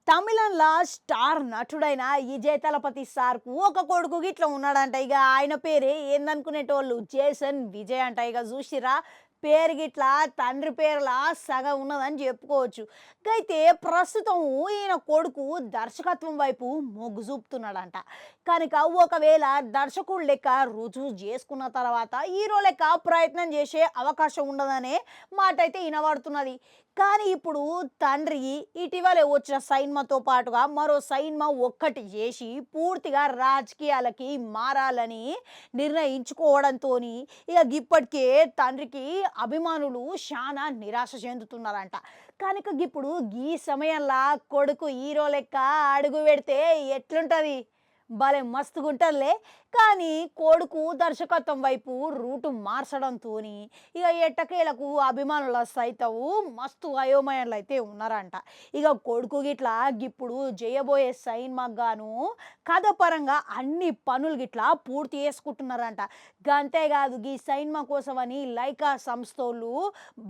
తమిళంలో స్టార్ నటుడైన విజయ్ తలపతి సార్కు ఒక కొడుకు గిట్ల ఉన్నాడంట. ఇక ఆయన పేరే ఏందనుకునేటోళ్ళు జేసన్ విజయ్ అంట. ఇక చూసిరా పేరు గిట్లా తండ్రి పేరులా సగం ఉన్నదని చెప్పుకోవచ్చు. అయితే ప్రస్తుతం ఈయన కొడుకు దర్శకత్వం వైపు మొగ్గు చూపుతున్నాడంట. కనుక ఒకవేళ దర్శకుడు లెక్క రుజువు చేసుకున్న తర్వాత హీరో లెక్క ప్రయత్నం చేసే అవకాశం ఉండదనే మాట అయితే వినబడుతున్నది. కానీ ఇప్పుడు తండ్రి ఇటీవలే వచ్చిన సైన్మాతో పాటుగా మరో సైన్మా ఒక్కటి చేసి పూర్తిగా రాజకీయాలకి మారాలని నిర్ణయించుకోవడంతో ఇక ఇప్పటికే తండ్రికి అభిమానులు చాలా నిరాశ చెందుతున్నారంట. కనుక ఇప్పుడు ఈ సమయంలో కొడుకు హీరో లెక్క అడుగు పెడితే ఎట్లుంటుంది, భలే మస్తుగుంటదిలే. కానీ కొడుకు దర్శకత్వం వైపు రూటు మార్చడంతో ఇక ఎట్టకేలకు అభిమానుల సైతవు మస్తు అయోమయంలో అయితే ఉన్నారంట. ఇక కొడుకు గిట్లా ఇప్పుడు చేయబోయే సైన్మాకు గాను కథ పరంగా అన్ని పనులు గిట్లా పూర్తి చేసుకుంటున్నారంట. అంతేకాదు ఈ సైన్మా కోసమని లైకా సంస్థలు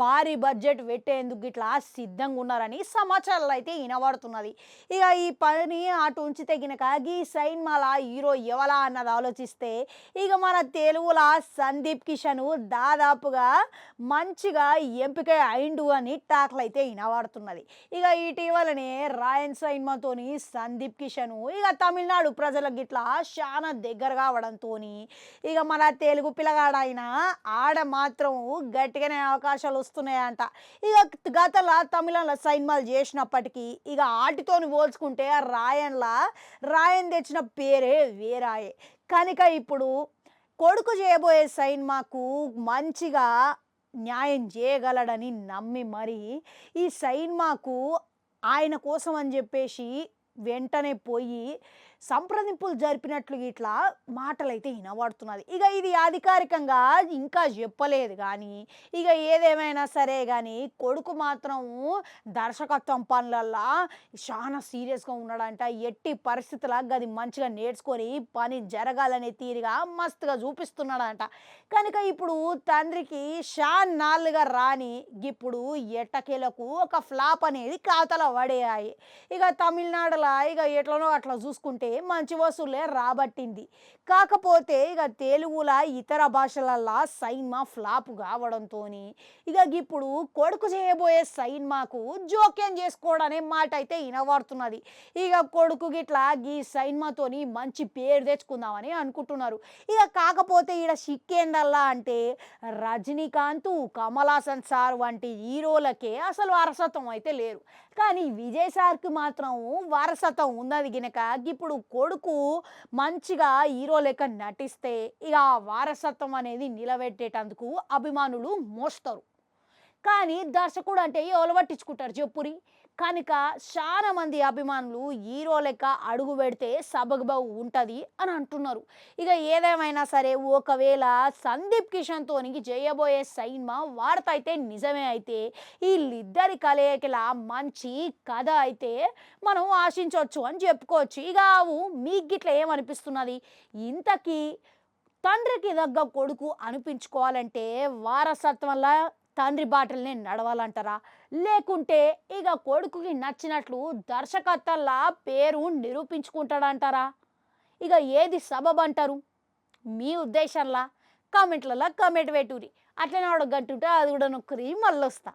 భారీ బడ్జెట్ పెట్టేందుకు గిట్లా సిద్ధంగా ఉన్నారని సమాచారాలు అయితే వినబడుతున్నది. ఇక ఈ పని అటు ఉంచి తెగినక ఈ సైన్మాల హీరో ఎవలా అన్నది ఆలోచిస్తే ఇక మన తెలుగులో సందీప్ కిషన్ దాదాపుగా మంచిగా ఎంపిక అయిండు అని టాక్లు అయితే వినబడుతున్నది. ఇక ఇటీవలనే రాయన్ సైన్మాతోని సందీప్ కిషన్ ఇక తమిళనాడు ప్రజలకు గిట్లా చాలా దగ్గర కావడంతో ఇక మన తెలుగు పిల్లగాడైన ఆడ మాత్రం గట్టిగానే అవకాశాలు వస్తున్నాయంట. ఇక గతంలో తమిళంలో సైన్మాలు చేసినప్పటికీ ఇక ఆటితోని పోల్చుకుంటే రాయన్ తెచ్చిన పేరే వేరాయే. కనుక ఇప్పుడు కొడుకు చేయబోయే సైన్మాకు మంచిగా న్యాయం చేయగలడని నమ్మి మరి ఈ సైన్మాకు ఆయన కోసం అని చెప్పేసి వెంటనే పోయి సంప్రదింపులు జరిపినట్లు ఇట్లా మాటలైతే వినబడుతున్నది. ఇక ఇది అధికారికంగా ఇంకా చెప్పలేదు కానీ ఇక ఏదేమైనా సరే కానీ కొడుకు మాత్రం దర్శకత్వం పనులల్లా చాలా సీరియస్గా ఉన్నాడంట. ఎట్టి పరిస్థితుల్లో అది మంచిగా నేర్చుకొని పని జరగాలనే తీరుగా మస్తుగా చూపిస్తున్నాడంట. కనుక ఇప్పుడు తండ్రికి నాళ్ళుగా రాని ఇప్పుడు ఎట్టకేలకు ఒక ఫ్లాప్ అనేది ఖాతాలో పడేయాయి. ఇక తమిళనాడులో ఇక ఎట్లనో అట్లా చూసుకుంటే మంచి వసూలే రాబట్టింది. కాకపోతే ఇక తెలుగులో ఇతర భాషలల్లో సైన్మా ఫ్లాప్ కావడంతో ఇక ఇప్పుడు కొడుకు చేయబోయే సైన్మాకు జోక్యం చేసుకోవడనే మాట అయితే వినబడుతున్నది. ఇక కొడుకు గిట్లా ఈ సైన్మాతోని మంచి పేరు తెచ్చుకుందామని అనుకుంటున్నారు. ఇక కాకపోతే ఈడ సిక్కేందల్లా అంటే రజనీకాంత్, కమల్ హాసన్ సార్ వంటి హీరోలకే అసలు వారసత్వం అయితే లేరు. కానీ విజయ్ సార్కి మాత్రం వారసత్వం ఉన్నది గినక ఇప్పుడు కొడుకు మంచిగా హీరో లెక్క నటిస్తే ఇక ఆ వారసత్వం అనేది నిలబెట్టేటందుకు అభిమానులు మోస్తారు. కానీ దర్శకుడు అంటే ఎవరు పట్టించుకుంటారు చెప్పురి. కనుక చాలా మంది అభిమానులు హీరో లెక్క అడుగు పెడితే సబగ్బా ఉంటుంది అని అంటున్నారు. ఇక ఏదేమైనా సరే ఒకవేళ సందీప్ కిషన్తో చేయబోయే సైన్మా వార్త అయితే నిజమే అయితే వీళ్ళిద్దరి కలయికల మంచి కథ అయితే మనం ఆశించవచ్చు అని చెప్పుకోవచ్చు. ఇక మీకు గిట్ల ఏమనిపిస్తున్నది? ఇంతకీ తండ్రికి తగ్గ కొడుకు అనిపించుకోవాలంటే వారసత్వంలా తండ్రి బాటలనే నడవాలంటారా? లేకుంటే ఇక కొడుకుకి నచ్చినట్లు దర్శకత్వంలా పేరు నిరూపించుకుంటాడంటారా? ఇక ఏది సబబ్ అంటారు మీ ఉద్దేశంలా? కామెంట్లలో కామెంట్ పెట్టుర్రి. అట్లనే గంటుంటే అది కూడా నొక్కరి మళ్ళొస్తా.